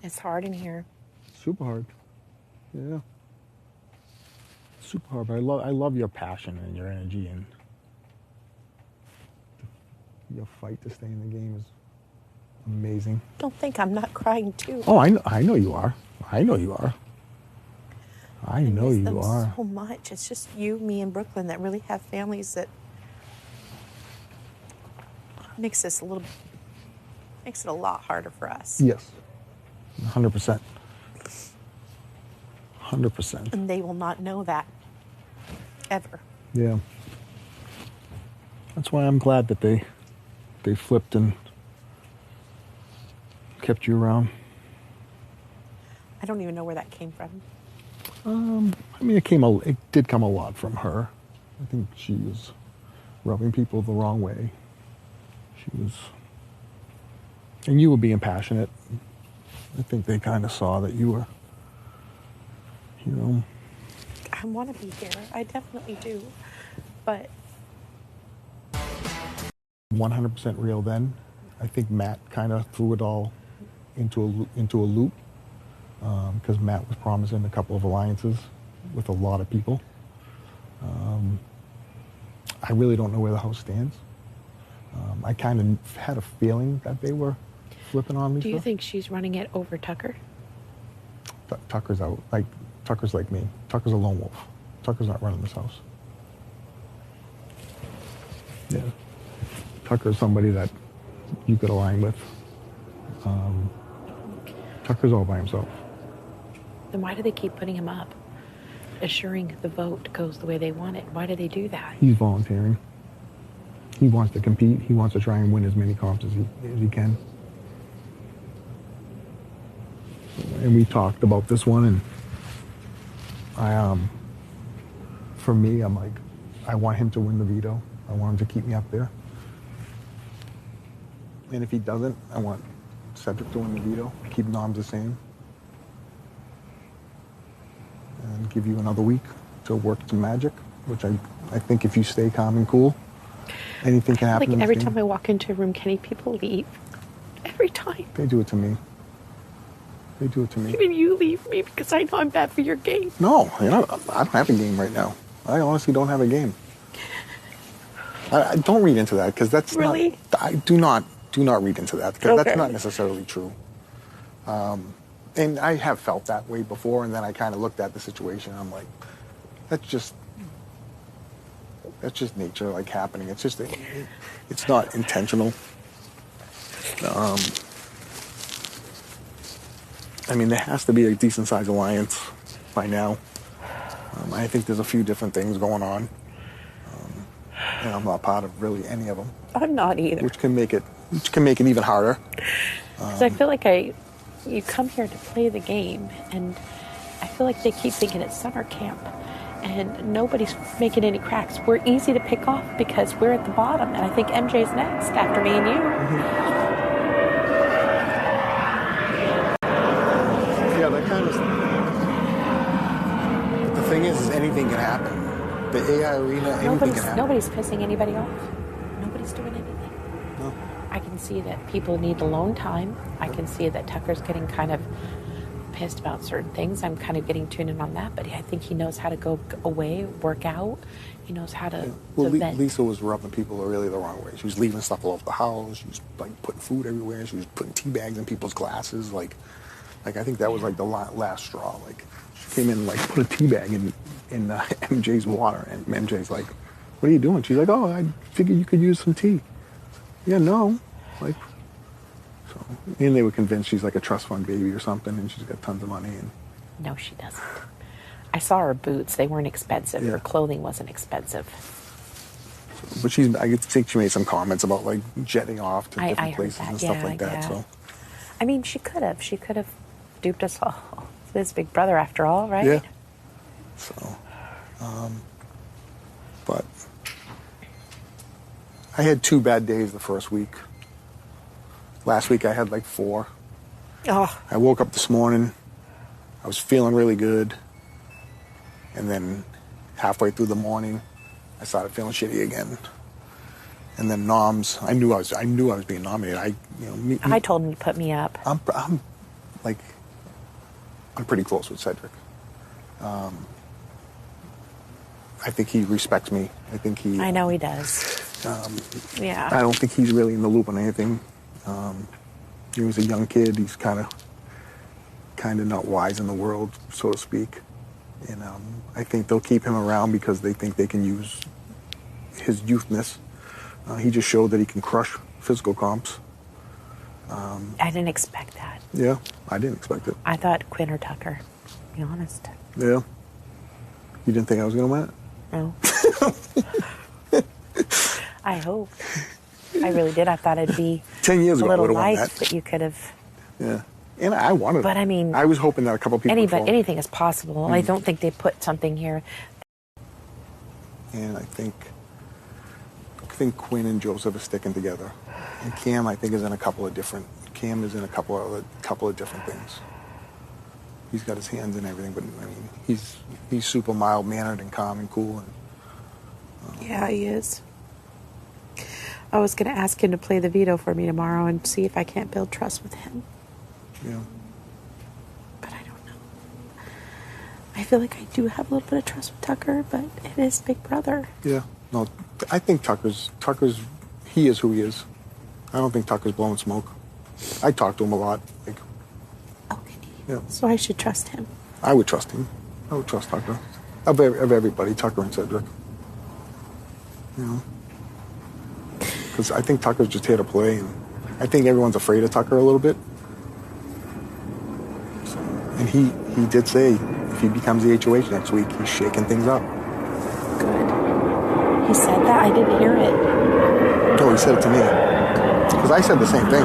It's hard in here. Super hard. Yeah. Super hard. But I love your passion and your energy and your fight to stay in the game is amazing. Don't think I'm not crying too. Oh, I know you are. I know you are. I know miss you them are. so much. It's just you, me, and Brooklyn that really have families that makes it a lot harder for us. Yes. 100%. 100%. And they will not know that ever. Yeah. That's why I'm glad that they flipped and kept you around. I don't even know where that came from. I mean, it did come a lot from her. I think she was rubbing people the wrong way. And you were being passionate. I think they kind of saw that you were, I want to be here. I definitely do. But 100% real then. I think Matt kind of threw it all into a loop because Matt was promising a couple of alliances with a lot of people. I really don't know where the house stands. I kind of had a feeling that they were flipping on Lisa. do you think she's running it over Tucker? Tucker's out. Tucker's like me. Tucker's a lone wolf. Tucker's not running this house. Yeah. Tucker's somebody that you could align with. Tucker's all by himself. Then why do they keep putting him up? Assuring the vote goes the way they want it. Why do they do that? He's volunteering. He wants to compete. He wants to try and win as many comps as he can. And we talked about this one, and for me, I'm like, I want him to win the veto. I want him to keep me up there. And if he doesn't, I want Cedric to win the veto, keep noms the same, and give you another week to work some magic, which I think if you stay calm and cool, anything can happen. Like every time I walk into a room, Kenney, people leave. Every time. They do it to me. They do it to me. Even you leave me because I know I'm bad for your game. No, I don't have a game right now. I honestly don't have a game. I don't read into that because that's really? Not. I do not read into that because that's not necessarily true. And I have felt that way before, and then I kind of looked at the situation. And I'm like, that's just nature, like happening. It's just it's not intentional. I mean, there has to be a decent-sized alliance by now. I think there's a few different things going on. And I'm not part of really any of them. I'm not either. Which can make it even harder. Because I feel like you come here to play the game, and I feel like they keep thinking it's summer camp, and nobody's making any cracks. We're easy to pick off because we're at the bottom, and I think MJ's next after me and you. Mm-hmm. Yeah, that kind of. But the thing is anything can happen. The AI arena, anything can happen. Nobody's pissing anybody off. Nobody's doing anything. No. I can see that people need alone time. I can see that Tucker's getting kind of pissed about certain things. I'm kind of getting tuned in on that, but I think he knows how to go away, work out. He knows how to vent. Lisa was rubbing people really the wrong way. She was leaving stuff all over the house. She was like putting food everywhere. She was putting tea bags in people's glasses. Like I think that was like the last straw. Like she came in and like put a tea bag in MJ's water, and MJ's like, "What are you doing?" She's like, "Oh, I figured you could use some tea." Yeah, no, like. So, and they were convinced she's like a trust fund baby or something, and she's got tons of money. And no, she doesn't. I saw her boots; they weren't expensive. Yeah. Her clothing wasn't expensive. But I think she made some comments about like jetting off to different places and stuff like that. Yeah. So, I mean, she could have duped us all. It's his big brother, after all, right? Yeah. So, but I had 2 bad days the first week. Last week I had like 4. Oh. I woke up this morning, I was feeling really good, and then halfway through the morning, I started feeling shitty again. And then noms, I knew I was being nominated. I told him to put me up. like, I'm pretty close with Cedric. I think he respects me. I think he... I know he does. Yeah. I don't think he's really in the loop on anything. He was a young kid. He's kind of not wise in the world, so to speak. And I think they'll keep him around because they think they can use his youthness. He just showed that he can crush physical comps. I didn't expect that. Yeah, I didn't expect it. I thought Quinn or Tucker, to be honest. Yeah. You didn't think I was going to win it? No. I hope. I really did. I thought it'd be 10 years a ago, I little would've won light, that. but you could have. Yeah. And I wanted it. But I mean, I was hoping that a couple people would fall. anything is possible. I don't think they put something here. And I think Quinn and Joseph are sticking together. And Cam, I think, is in a couple of different things. He's got his hands in everything, but I mean, he's super mild mannered and calm and cool. And Yeah, he is. I was going to ask him to play the Veto for me tomorrow and see if I can't build trust with him. yeah, But I don't know. I feel like I do have a little bit of trust with Tucker, but it is Big Brother. yeah. No, I think Tucker's he is who he is. I don't think Tucker's blowing smoke. I talk to him a lot. Like, Okay. yeah, So I should trust him. I would trust him. I would trust Tucker. Of everybody, Tucker and Cedric. You know, because I think Tucker's just here to play, and I think everyone's afraid of Tucker a little bit. So, and he did say if he becomes the HOH next week, he's shaking things up. Good. He said that? I didn't hear it. No, he said it to me. Because I said the same thing.